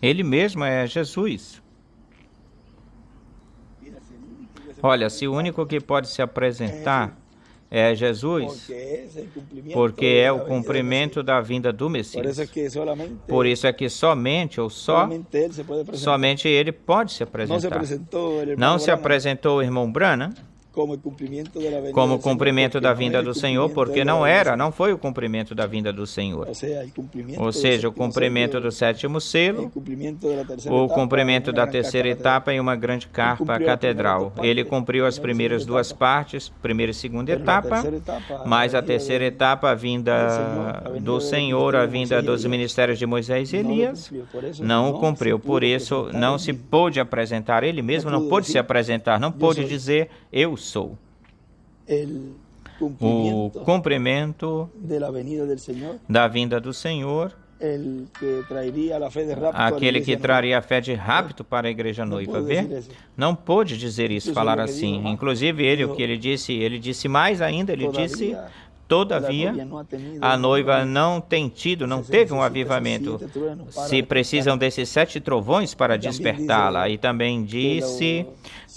Ele mesmo é Jesus. Olha, se o único que pode se apresentar é Jesus, porque é o cumprimento da vinda do Messias. Por isso é que somente ele pode se apresentar. Não se apresentou o irmão Branham como cumprimento da vinda do Senhor, porque não foi o cumprimento da vinda do Senhor. Ou seja, o cumprimento do sétimo selo, o cumprimento da terceira etapa em uma grande carpa catedral. Ele cumpriu as primeiras duas partes, primeira e segunda etapa, mas a terceira etapa, a vinda do Senhor, a vinda dos ministérios de Moisés e Elias, não o cumpriu. Por isso, não se pôde apresentar. Ele mesmo não pôde se apresentar, não pôde dizer, eu sou. O cumprimento da vinda do Senhor, aquele que traria a fé de rapto para a igreja noiva, ver? Não pôde dizer isso, falar assim. Inclusive, o que ele disse mais ainda, ele disse, todavia, a noiva não teve um avivamento. Se precisam desses 7 trovões para despertá-la. E também disse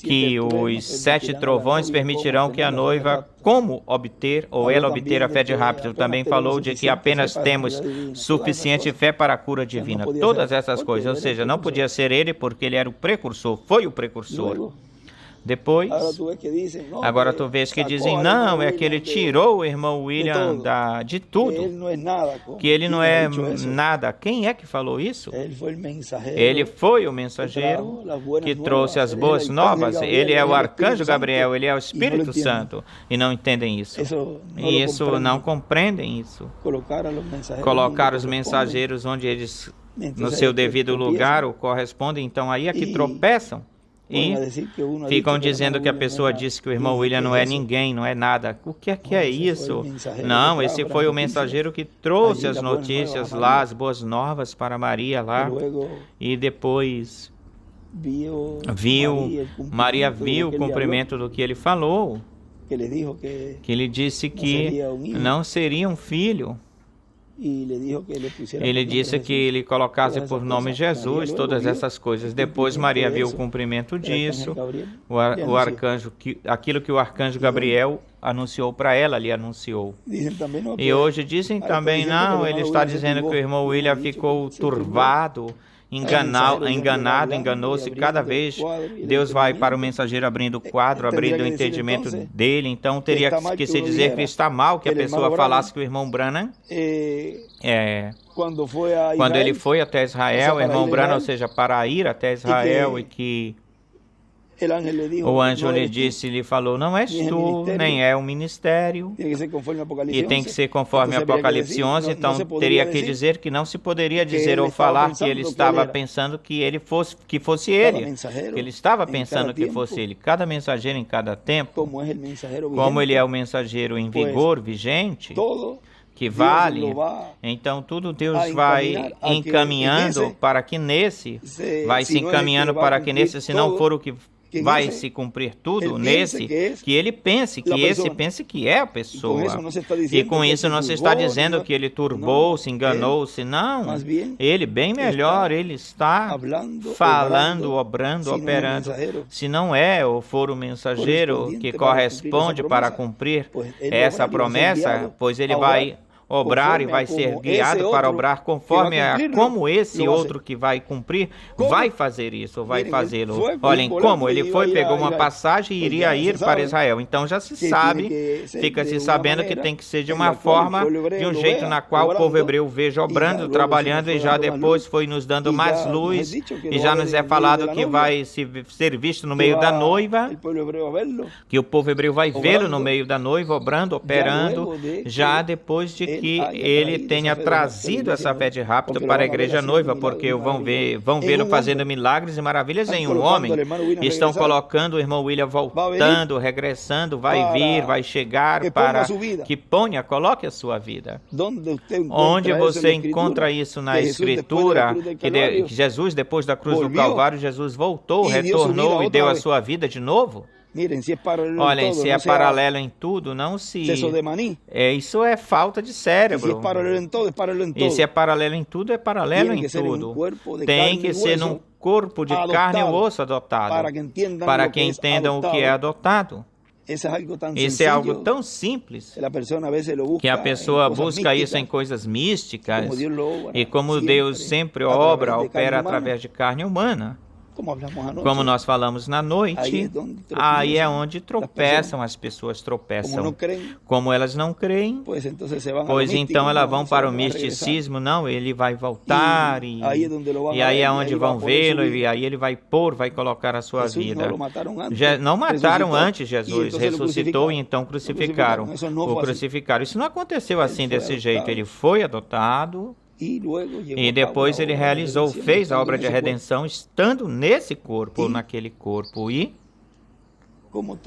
que os 7 trovões permitirão que a noiva, ela obter a fé de rapto. Também falou de que apenas temos suficiente fé para a cura divina. Todas essas coisas, ou seja, não podia ser ele porque ele era o precursor, foi o precursor. Depois, agora tu vês que dizem, não, é que ele tirou o irmão William de tudo, que ele não é nada. Quem é que falou isso? Ele foi o mensageiro que trouxe as boas novas. Ele é o arcanjo Gabriel, ele é o Espírito Santo. E não entendem isso. E isso não compreendem isso. Colocar os mensageiros onde eles, no seu devido lugar, correspondem. Então aí é que tropeçam. E ficam dizendo que a pessoa disse que o irmão William não é ninguém, não é nada. O que é isso? Não, esse foi o mensageiro que trouxe as notícias lá, as boas novas para Maria lá. E depois Maria viu o cumprimento do que ele falou. Que ele disse que não seria um filho. Ele disse que ele colocasse por nome Jesus, todas essas coisas. Depois Maria viu o cumprimento disso, o arcanjo, aquilo que o arcanjo Gabriel anunciou para ela, lhe anunciou. E hoje dizem também, não, ele está dizendo que o irmão William ficou turvado, enganou-se. Cada vez Deus vai para o mensageiro abrindo o quadro, abrindo o entendimento dele. Então teria que se dizer que está mal que a pessoa falasse que o irmão Branham, quando ele foi até Israel, o irmão Branham, ou seja, para ir até Israel, e que o anjo lhe falou, não és tu, nem é o ministério, e tem que ser conforme Apocalipse 11, então teria que dizer que não se poderia dizer ou falar que ele estava pensando que fosse ele, que ele estava pensando que fosse ele. Cada mensageiro em cada tempo, como ele é o mensageiro em vigor, vigente, que vale, então tudo Deus vai encaminhando para que nesse, se não for o que vai se cumprir tudo nesse, que ele pense, que é a pessoa. E com isso não se está dizendo que ele turbou-se, enganou-se, não. Ele, bem melhor, ele está falando, obrando, operando. Se não ou for o mensageiro que corresponde para cumprir essa promessa, pois ele vai obrar e vai ser guiado para obrar conforme como esse outro que vai cumprir vai fazer isso, ou vai fazê-lo. Olhem como ele pegou uma passagem e iria ir para Israel. Então já se sabe, fica-se sabendo que tem que ser de uma forma, de um jeito na qual o povo hebreu veja obrando, trabalhando, e já depois foi nos dando mais luz, e já nos é falado que vai ser visto no meio da noiva, que o povo hebreu vai vê-lo no meio da noiva, obrando, operando, já depois de que ele tenha trazido essa fé de rapto para a igreja noiva, porque vão vê-lo fazendo milagres e maravilhas em um homem. Estão colocando o irmão William voltando, regressando, vai vir, vai chegar para que coloque a sua vida. Onde você encontra isso na Escritura, que Jesus, depois da cruz do Calvário, Jesus voltou, retornou e deu a sua vida de novo? Olhem, se é paralelo em tudo, não se... isso é falta de cérebro. E se é paralelo em tudo, é paralelo em tudo. Tem que ser num corpo de carne e osso adotado, para que entendam o que é adotado. Isso é algo tão simples que a pessoa busca isso em coisas místicas, e como Deus sempre opera através de carne humana. Como nós falamos na noite, aí é onde tropeçam, as pessoas tropeçam. Como elas não creem, pois então elas vão para o misticismo. Não, ele vai voltar, e aí é onde vão vê-lo, e aí ele vai colocar a sua vida. Não mataram antes Jesus, ressuscitou e então crucificaram. O crucificaram. Isso não aconteceu assim desse jeito. Ele foi adotado. E depois ele fez a obra de redenção estando nesse corpo, naquele corpo. E como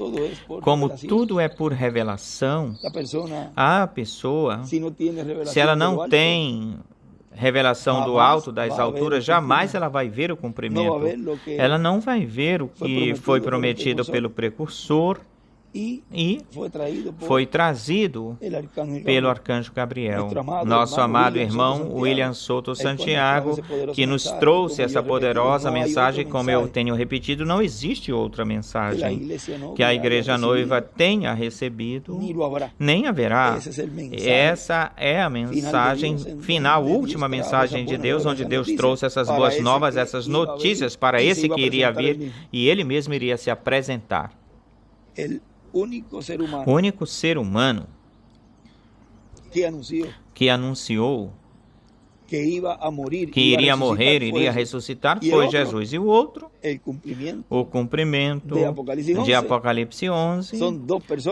tudo é por revelação, a pessoa, se ela não tem revelação do alto, das alturas, jamais ela vai ver o cumprimento. Ela não vai ver o que foi prometido pelo precursor. E foi trazido pelo arcanjo Gabriel, nosso amado irmão William Souto Santiago, que nos trouxe essa poderosa mensagem. Como eu tenho repetido, não existe outra mensagem que a igreja noiva tenha recebido, nem haverá. Essa é a mensagem final, última mensagem de Deus, onde Deus trouxe essas boas novas, essas notícias para esse que iria vir, e ele mesmo iria se apresentar. O único ser humano que anunciou que iria morrer, iria ressuscitar, foi Jesus. E o outro, o cumprimento de Apocalipse 11,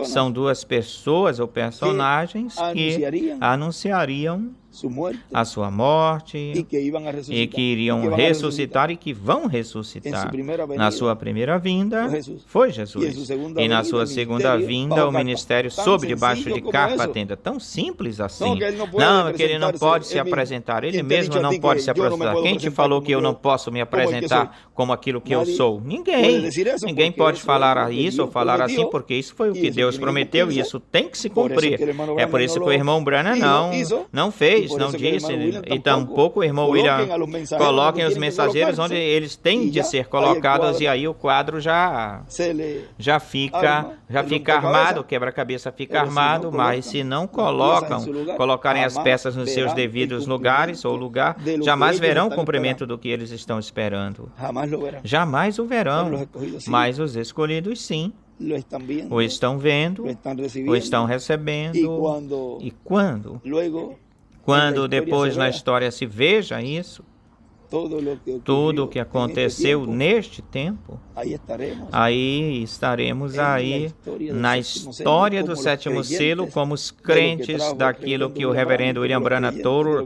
são duas pessoas ou personagens que anunciariam a sua morte e que iriam ressuscitar e que vão ressuscitar. Na sua primeira vinda foi Jesus, e na sua segunda vinda o ministério sob debaixo de capa tenda. Tão simples assim. Não, é que ele não pode se apresentar, ele mesmo não pode se apresentar. Quem te falou que eu não posso me apresentar como aquilo que eu sou? Ninguém pode falar isso ou falar assim, porque isso foi o que Deus prometeu e isso tem que se cumprir. É por isso que o irmão Branham não fez, não disse, e tampouco o irmão William coloquem os mensageiros onde eles têm de ser colocados, e aí o quadro já fica armado, o quebra-cabeça fica armado, mas se não colocarem as peças nos seus devidos lugares ou lugar, jamais verão o cumprimento do que eles estão esperando. Jamais o verão, mas os escolhidos sim. O estão vendo, o estão recebendo, e quando depois na história se veja isso, tudo o que aconteceu neste tempo, aí estaremos na história do sétimo selo como os crentes daquilo que o reverendo William Branham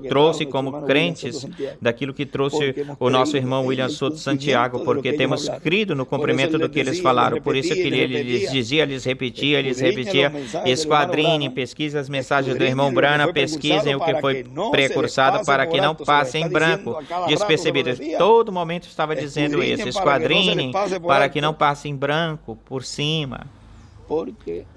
trouxe, como crentes daquilo que trouxe o nosso irmão William Souto Santiago, porque temos crido no cumprimento do que eles falaram. Por isso que ele lhes dizia, lhes repetia, esquadrinem, pesquisem as mensagens do irmão Branham, pesquisem o que foi precursado para que não passe em branco, despercebido. Todo momento estava dizendo isso, esquadrinem para que não passe em branco, por cima,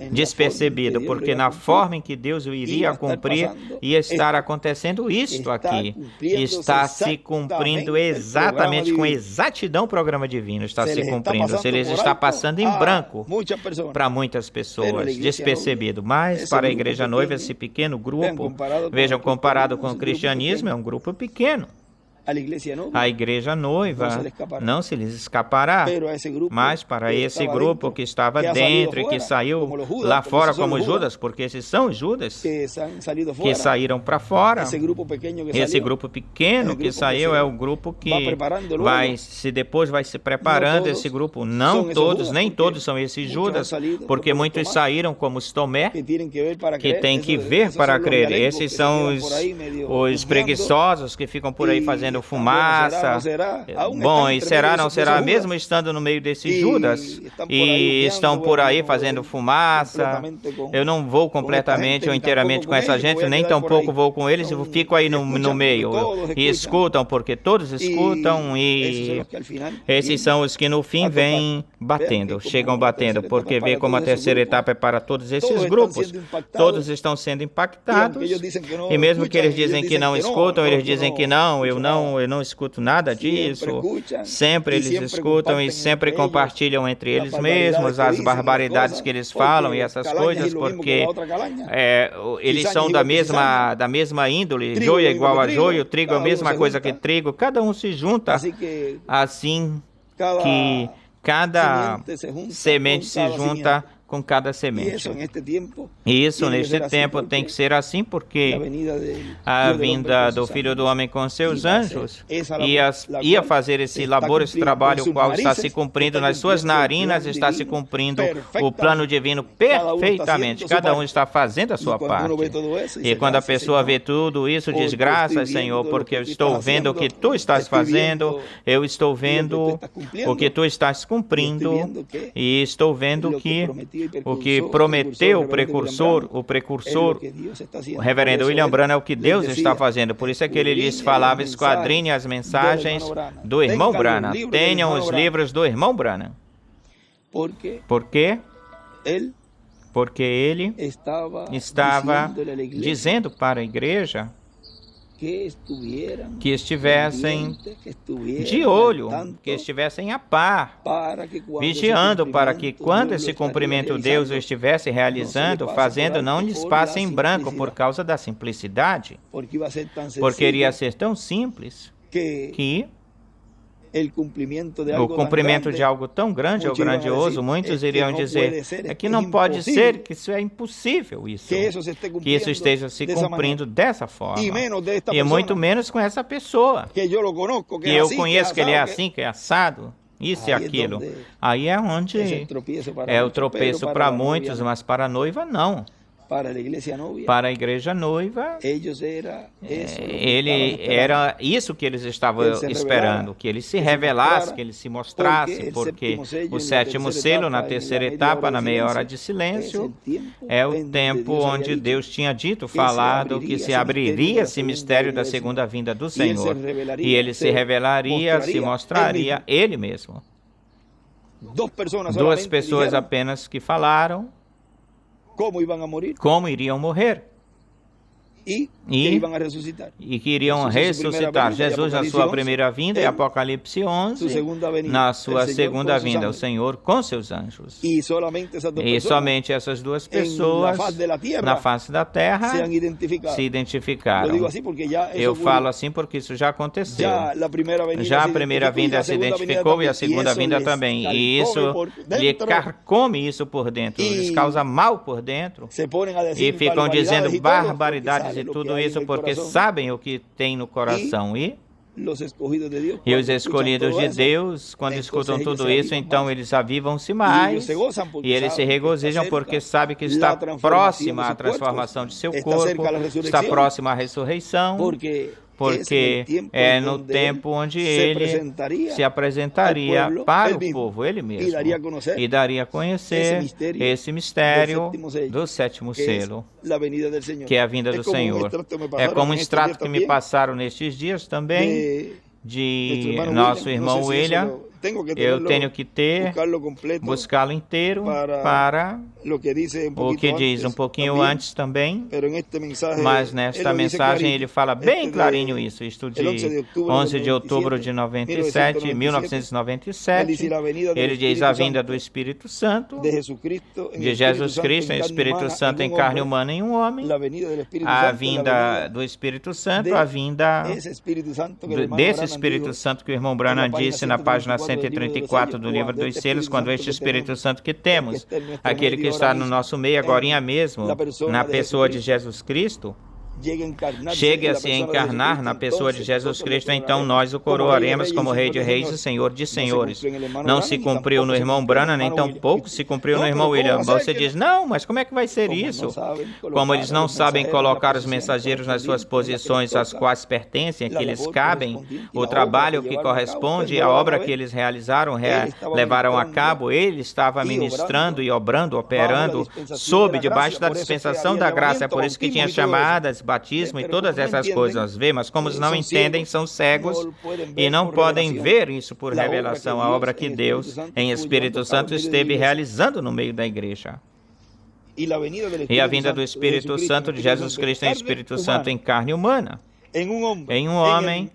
despercebido, porque na forma em que Deus o iria cumprir, ia estar acontecendo isto aqui. Está se cumprindo exatamente, com exatidão, o programa divino está se cumprindo. Se ele está passando em branco para muitas pessoas, despercebido. Mas para a igreja noiva, esse pequeno grupo, vejam, comparado com o cristianismo, é um grupo pequeno. A igreja noiva não se lhes escapará, mas para esse grupo que estava dentro e que saiu lá fora como Judas, porque esses são os Judas que saíram para fora, esse grupo pequeno que saiu é o grupo que depois vai se preparando esse grupo. Não todos, nem todos são esses Judas, porque muitos saíram como os Tomé, que tem que ver para crer. Esses são os preguiçosos que ficam por aí fazendo fumaça. Bom, e será, não será, mesmo estando no meio desses Judas, e estão por aí fazendo fumaça. Eu não vou completamente ou inteiramente com essa gente, nem tampouco vou com eles, eu fico aí no meio. E escutam, porque todos escutam, e esses são os que no fim vêm batendo, chegam batendo, porque vê como a terceira etapa é para todos esses grupos. Todos estão sendo impactados, e mesmo que eles dizem que não escutam, eles dizem que não, eu não escuto nada disso. Sempre eles escutam e sempre compartilham entre eles mesmos as barbaridades que eles falam e essas coisas, porque eles são da mesma índole. Joio é igual a joio, trigo é a mesma coisa que trigo, cada um se junta, assim que cada semente se junta com cada semente. E isso, neste tempo, tem que ser assim, porque a vinda do Filho do Homem com seus anjos ia fazer esse labor, esse trabalho, o qual está se cumprindo nas suas narinas, está se cumprindo o plano divino perfeitamente. Cada um está fazendo a sua parte. E quando a pessoa vê tudo isso, diz: graças, Senhor, porque eu estou vendo o que Tu estás fazendo, eu estou vendo o que Tu estás cumprindo, e estou vendo que o que prometeu o precursor, o reverendo William Branham, é o que Deus está fazendo. Por isso é que ele lhes falava: esquadrinhe as mensagens do irmão Branham. Tenham os livros do irmão Branham. Por quê? Porque ele estava dizendo para a igreja que estivessem de olho, que estivessem a par, vigiando, para que quando esse cumprimento Deus o estivesse realizando, fazendo, não lhes passe em branco por causa da simplicidade, porque iria ser tão simples que o cumprimento de algo tão grande ou grandioso, muitos iriam dizer: é que não pode ser, que isso é impossível, que isso esteja se cumprindo dessa forma, e muito menos com essa pessoa, que eu conheço, que ele é assim, que é assado, isso e aquilo. Aí é onde é o tropeço para muitos, mas para a noiva não. Para a igreja noiva, ele era isso que eles estavam esperando, que ele se revelasse, que ele se mostrasse, porque o sétimo selo, na terceira etapa, na meia hora de silêncio, é o tempo onde Deus tinha dito, falado, que se abriria esse mistério da segunda vinda do Senhor, e ele se revelaria, se mostraria ele mesmo. Duas pessoas apenas que falaram como iriam morrer e que iriam ressuscitar. Jesus na sua primeira vinda, em Apocalipse 11, na sua segunda vinda, o Senhor com seus anjos. E somente essas duas pessoas na face da terra se identificaram. Eu falo assim porque isso já aconteceu. Já a primeira vinda se identificou e a segunda vinda também. E isso lhe carcome isso por dentro, lhes causa mal por dentro, e ficam dizendo barbaridades e tudo isso porque sabem o que tem no coração. E os escolhidos de Deus, quando escutam tudo isso, então eles avivam-se mais e eles se regozijam porque sabem que está próxima a transformação de seu corpo, está próxima a ressurreição, porque é no tempo onde ele se apresentaria para o povo, ele mesmo, e daria a conhecer esse mistério do sétimo selo, que é a vinda do Senhor. É como um extrato que me passaram nestes dias também, de nosso irmão William. Eu tenho que buscá-lo inteiro para o que diz um pouquinho antes também, mas nesta mensagem ele fala bem clarinho isso, isto de 11 de outubro de 1997, ele diz: a vinda do Espírito Santo, de Jesus Cristo, o Espírito Santo em carne humana em um homem, a vinda do Espírito Santo, a vinda desse Espírito Santo que o irmão Branham disse na página 134 do livro dos selos, quando este Espírito Santo que temos, aquele que está no nosso meio agorinha mesmo, na pessoa de Jesus Cristo, chegue a se encarnar na pessoa de Jesus Cristo, então nós o coroaremos como Rei de Reis e Senhor de Senhores. Não se cumpriu no irmão Branham, nem tampouco se cumpriu no irmão William. Você diz: não, mas como é que vai ser isso? Como eles não sabem colocar os mensageiros nas suas posições às quais pertencem, que lhes cabem, o trabalho que corresponde à obra que eles realizaram, levaram a cabo, ele estava ministrando e obrando, operando, sob, debaixo da dispensação da graça. É por isso que tinha chamadas batismo e todas essas coisas, vê, mas como não entendem, são cegos e não podem ver isso por revelação, a obra que Deus, em Espírito Santo, esteve realizando no meio da igreja. E a vinda do Espírito Santo, de Jesus Cristo em Espírito Santo em carne humana, em um homem,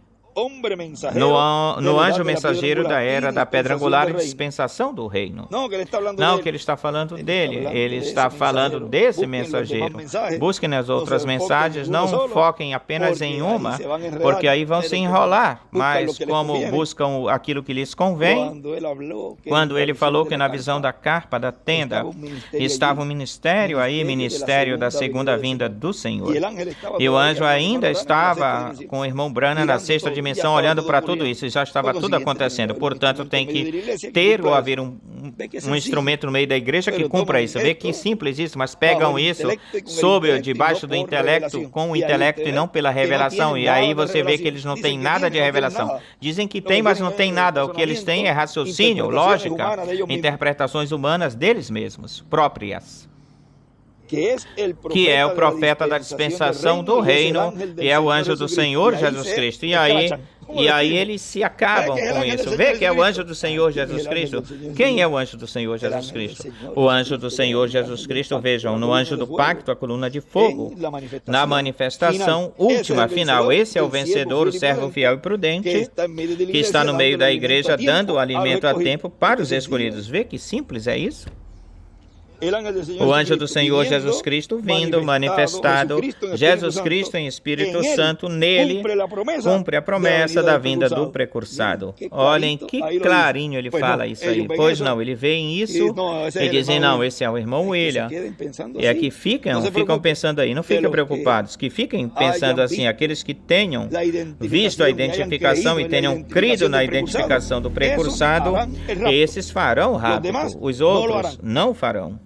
no anjo mensageiro da era da pedra angular e dispensação do reino. Não que ele está falando dele, ele está falando desse mensageiro. Busquem as outras mensagens, não foquem apenas em uma, porque aí vão se enrolar. Mas como buscam aquilo que lhes convém, quando ele falou que na visão da carpa, da tenda, estava um ministério aí, ministério da segunda vinda do Senhor. E o anjo ainda estava com o irmão Branham na sexta dimensão, olhando para tudo isso, e já estava tudo acontecendo. Portanto, tem que ter ou haver um instrumento no meio da igreja que cumpra isso. Vê que simples isso, mas pegam isso debaixo do intelecto, com o intelecto e não pela revelação. E aí você vê que eles não têm nada de revelação. Dizem que tem, mas não tem nada. O que eles têm é raciocínio, lógica, interpretações humanas deles mesmos, próprias. Que é o profeta da dispensação do reino, e é o anjo do Senhor Jesus Cristo. E aí eles se acabam com isso. Vê que é o anjo do Senhor Jesus Cristo. Quem é o anjo do Senhor Jesus Cristo? O anjo do Senhor Jesus Cristo, vejam, no anjo do pacto, a coluna de fogo. Na manifestação última, final. Esse é o vencedor, o servo fiel e prudente, que está no meio da igreja, dando alimento a tempo para os escolhidos. Vê que simples é isso? O anjo do Senhor Jesus Cristo vindo, manifestado, Jesus Cristo em Espírito Santo, nele cumpre a promessa da vinda do precursado. Olhem que clarinho ele fala isso aí. Pois não, ele vê isso e dizem, não, esse é o irmão William. E aqui ficam pensando aí, não fiquem preocupados, que fiquem pensando assim, aqueles que tenham visto a identificação e tenham crido na identificação do precursado, esses farão rápido, os outros não farão.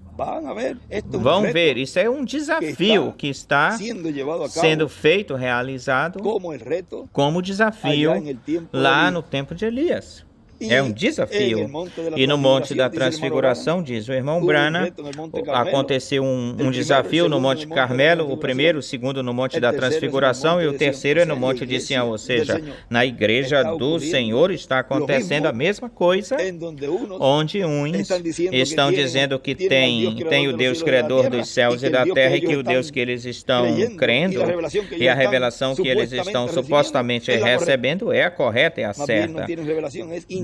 Vão ver, isso é um desafio que está sendo feito, realizado como desafio lá no tempo de Elias. É um desafio. E no Monte da Transfiguração, diz o irmão Branham, aconteceu um desafio no Monte Carmelo, o primeiro, o segundo no Monte da Transfiguração e o terceiro é no Monte de Sião, ou seja, na igreja do Senhor está acontecendo a mesma coisa, onde uns estão dizendo que tem o Deus Criador dos céus e da terra e que o Deus que eles estão crendo e a revelação que eles estão supostamente recebendo é a correta, é a certa.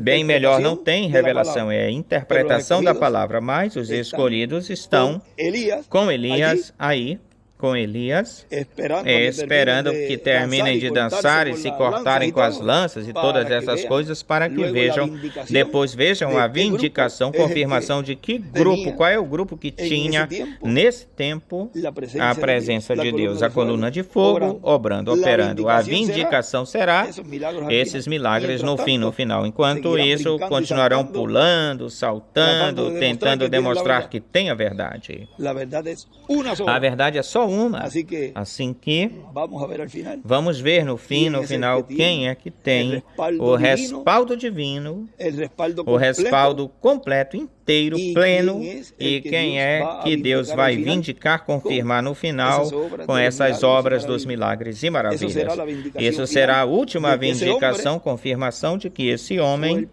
Bem melhor não tem revelação, é a interpretação da palavra, mas os escolhidos estão com Elias aí, com Elias, esperando que terminem de dançar e se cortarem com as lanças e todas essas coisas para que depois vejam a vindicação, confirmação de que grupo, qual é o grupo que tinha nesse tempo a presença de Deus, a coluna de fogo, obrando, operando. A vindicação será esses milagres no final. Enquanto isso, continuarão pulando, saltando, tentando demonstrar que tem a verdade. A verdade é só uma. Assim que vamos ver no final quem é que tem o respaldo divino, o respaldo completo, inteiro, pleno, e quem é que Deus vai vindicar, confirmar no final com essas obras dos milagres e maravilhas. Isso será a última vindicação, confirmação de que esse homem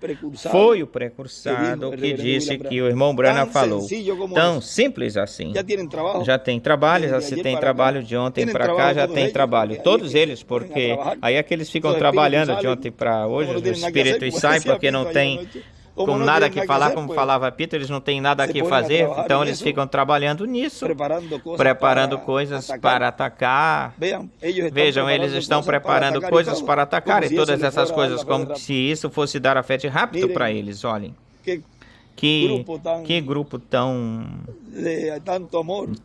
foi o precursado que disse que o irmão Branham falou. Tão simples assim. Já tem trabalho, já se tem trabalho de ontem para cá, já tem trabalho. Todos eles, porque aí é que eles ficam trabalhando de ontem para hoje, os espíritos saem porque não tem com nada que falar, como falava Peter, eles não têm nada que fazer, então eles ficam trabalhando nisso, preparando coisas para atacar. Vejam, eles estão preparando coisas para atacar e todas essas coisas, como se isso fosse dar afete rápido para eles, olhem. Que grupo tão...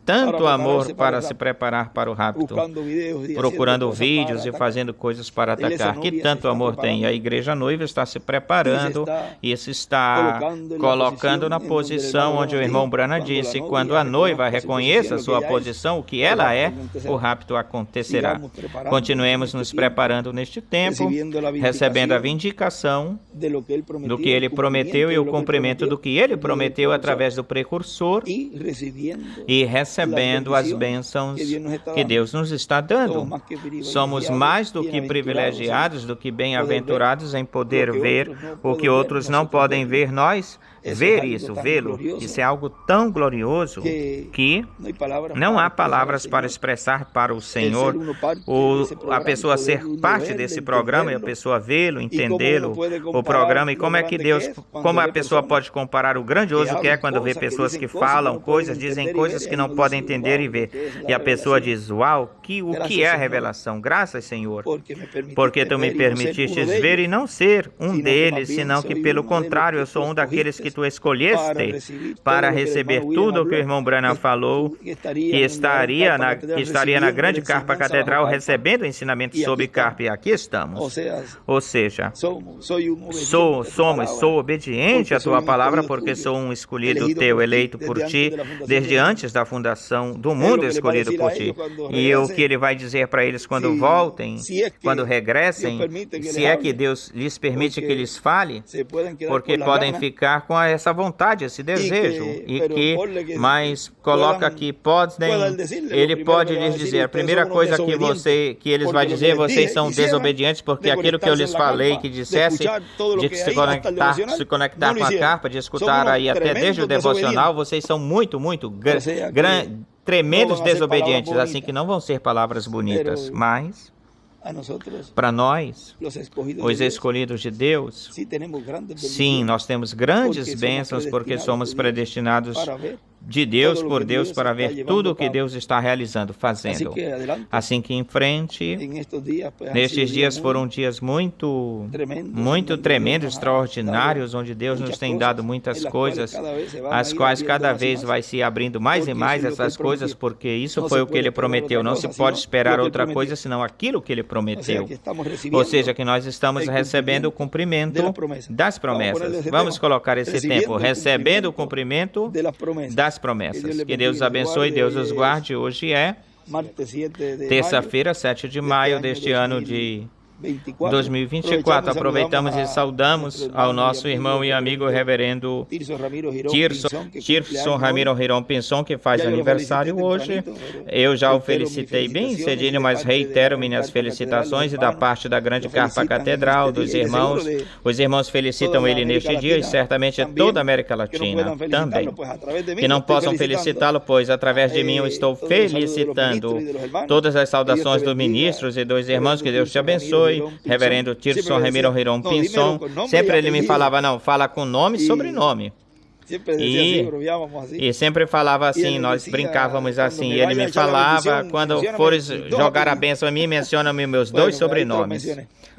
Tanto amor para se preparar para o rapto, procurando vídeos e fazendo coisas para atacar. Que tanto amor tem? A igreja noiva está se preparando e se está colocando na posição onde o irmão Branham disse, quando a noiva reconheça sua posição, o que ela é, o rapto acontecerá. Continuemos nos preparando neste tempo, recebendo a vindicação do que ele prometeu e o cumprimento do que Ele prometeu através do precursor e recebendo as bênçãos que Deus nos está dando. Somos mais do que privilegiados, do que bem-aventurados em poder ver o que outros não podem ver, nós ver isso, vê-lo. Isso é algo tão glorioso que não há palavras para expressar para o Senhor, a pessoa ser parte desse programa e a pessoa vê-lo, entendê-lo, o programa, e como é que Deus, como a pessoa pode comparar o grandioso que é quando vê pessoas que falam coisas, dizem coisas que não podem entender e ver, e a pessoa diz, uau, o que é a revelação? Graças, Senhor, porque Tu me permitiste ver e não ser um deles, senão que, pelo contrário, eu sou um daqueles que Tu escolheste para receber tudo o que o irmão Branham falou, que estaria na grande carpa catedral recebendo ensinamento sobre carpa, e aqui estamos. Ou seja, sou obediente à Tua palavra, porque sou um escolhido Teu, eleito por Ti, desde antes da fundação do mundo, escolhido por Ti. E o que Ele vai dizer para eles quando voltem, quando regressem, se é que Deus lhes permite que eles falem, porque podem ficar com essa vontade, esse desejo, mas coloca aqui, Ele pode lhes dizer, a primeira coisa que eles vai dizer, vocês são desobedientes, porque aquilo que eu lhes falei, que dissesse, de se conectar com a carpa, de escutar aí até desde o devocional, vocês são muito tremendos desobedientes, assim que não vão ser palavras bonitas, mas para nós, os escolhidos de Deus, sim, nós temos grandes bênçãos porque somos predestinados de Deus, por Deus, para ver tudo o que Deus está realizando, fazendo. Assim que em frente, nestes dias foram dias muito tremendos, extraordinários, onde Deus nos tem dado muitas coisas, as quais cada vez vai se abrindo mais e mais essas coisas, porque isso foi o que Ele prometeu. Não se pode esperar outra coisa senão aquilo que Ele prometeu. Ou seja, que nós estamos recebendo o cumprimento das promessas. Vamos colocar esse tempo, recebendo o cumprimento das promessas. Que Deus abençoe, Deus os guarde. Hoje é terça-feira, 7 de maio deste ano de 2024. Aproveitamos e saudamos ao nosso irmão e amigo reverendo Tirson Ramiro Hiron Pinson, que faz aniversário hoje. Eu já o felicitei bem cedinho, mas reitero minhas felicitações, e da parte da grande carpa catedral, dos irmãos. Os irmãos felicitam ele neste dia, e certamente toda a América Latina também. Que não possam felicitá-lo, pois através de mim eu estou felicitando. Todas as saudações dos ministros e dos irmãos, que Deus te abençoe. Reverendo Tirson Ramiro Hiron Pinson, sempre ele me falava, não, fala com nome e sobrenome. E sempre falava assim, nós brincávamos assim, e ele me falava, quando fores jogar a bênção a mim, menciona-me meus dois sobrenomes.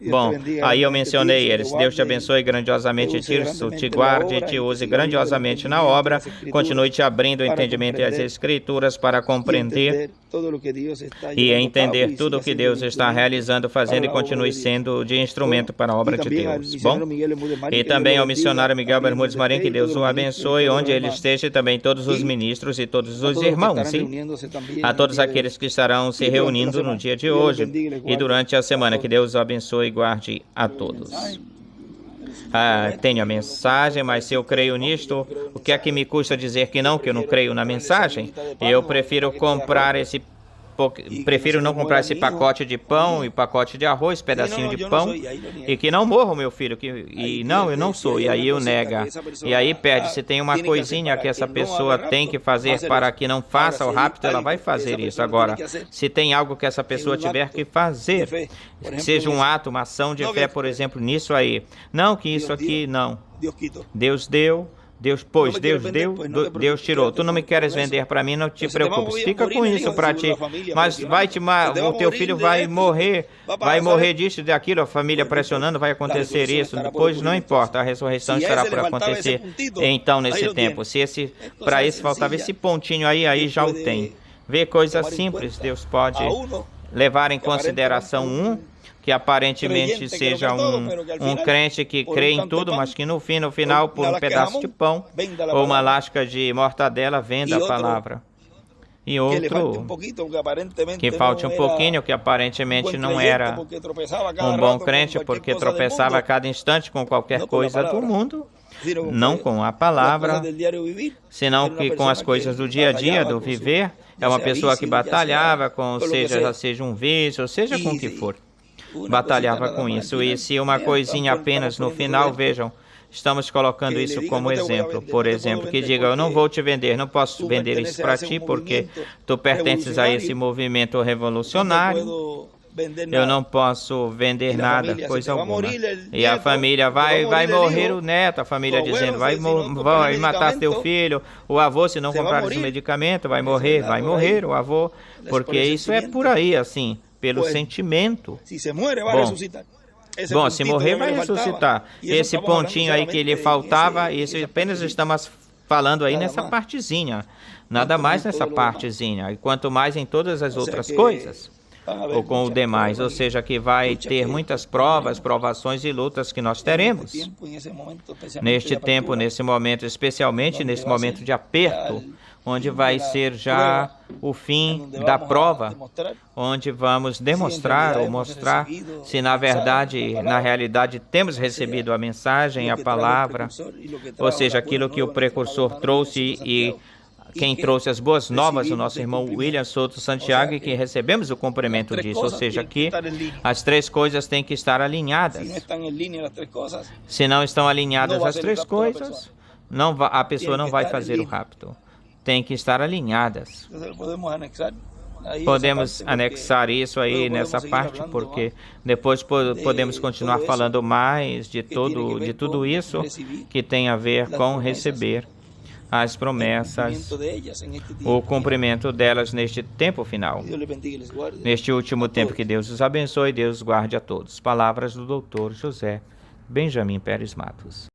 Bom, aí eu mencionei eles. Deus te abençoe grandiosamente, Tirso, te guarde e te use grandiosamente na obra. Continue te abrindo o entendimento e as Escrituras para compreender e entender tudo o que Deus está realizando, fazendo, e continue sendo de instrumento para a obra de Deus. Bom, e também ao missionário Miguel Bermudes Marim, que Deus o abençoe, onde ele esteja, e também todos os ministros e todos os irmãos, sim? A todos aqueles que estarão se reunindo no dia de hoje e durante a semana, que Deus o abençoe e guarde a todos. Tenho a mensagem, mas se eu creio nisto, o que é que me custa dizer que eu não creio na mensagem? Eu prefiro não comprar esse pacote de pão e pacote de arroz, pedacinho de pão, e que não morra o meu filho, eu não sou, e aí eu nega, e aí pede, se tem uma coisinha que essa pessoa tem que fazer para que não faça o rápido, ela vai fazer isso. Agora, se tem algo que essa pessoa tiver que fazer, seja um ato, uma ação de fé, por exemplo, nisso aí, não que isso aqui, não, Deus deu, Deus deu, Deus tirou. Tu não me queres vender para mim, não te preocupes. Fica com isso para ti. Mas o teu filho vai morrer disso, daquilo, a família pressionando, vai acontecer isso. Depois não importa, a ressurreição estará por acontecer. Então, nesse tempo, se para esse faltava esse pontinho aí já o tem. Vê coisas simples, Deus pode levar em consideração que aparentemente seja um crente que crê em tudo, mas que no final, por um pedaço de pão ou uma lasca de mortadela, venda a palavra. E outro que falte um pouquinho, que aparentemente não era um bom crente, porque tropeçava a cada instante com qualquer coisa do mundo. não com a palavra, senão que com as coisas do dia a dia, do viver. É uma pessoa que batalhava com, seja um vício, ou seja com o que for. Batalhava com isso. E se uma coisinha apenas no final, vejam, estamos colocando isso como exemplo. Por exemplo, que diga, eu não vou te vender, não posso vender isso para ti porque tu pertences a esse movimento revolucionário. Eu não posso vender nada, coisa alguma. E a família vai morrer o neto, a família dizendo, vai matar teu filho, o avô, se não comprar esse medicamento, vai morrer o avô, porque isso é por aí, assim, pelo sentimento. Bom, se morrer, vai ressuscitar. Esse pontinho aí que lhe faltava, isso apenas estamos falando aí nessa partezinha, nada mais nessa partezinha, e quanto mais em todas as outras coisas. Ou com o demais, ou seja, que vai ter muitas provas, provações e lutas que nós teremos. Neste tempo, nesse momento, especialmente nesse momento de aperto, onde vai ser já o fim da prova, onde vamos demonstrar ou mostrar se na verdade, na realidade, temos recebido a mensagem, a palavra, ou seja, aquilo que o precursor trouxe e quem trouxe as boas novas, o nosso irmão William Souto Santiago, e que recebemos o cumprimento disso, ou seja, que as três coisas têm que estar alinhadas. Se não estão alinhadas as três coisas, a pessoa não vai fazer o rapto. Tem que estar alinhadas. Podemos anexar isso aí nessa parte, porque depois podemos continuar falando mais de tudo isso que tem a ver com receber as promessas, o cumprimento delas neste tempo final. Neste último tempo, que Deus os abençoe e Deus os guarde a todos. Palavras do Dr. José Benjamin Pérez Matos.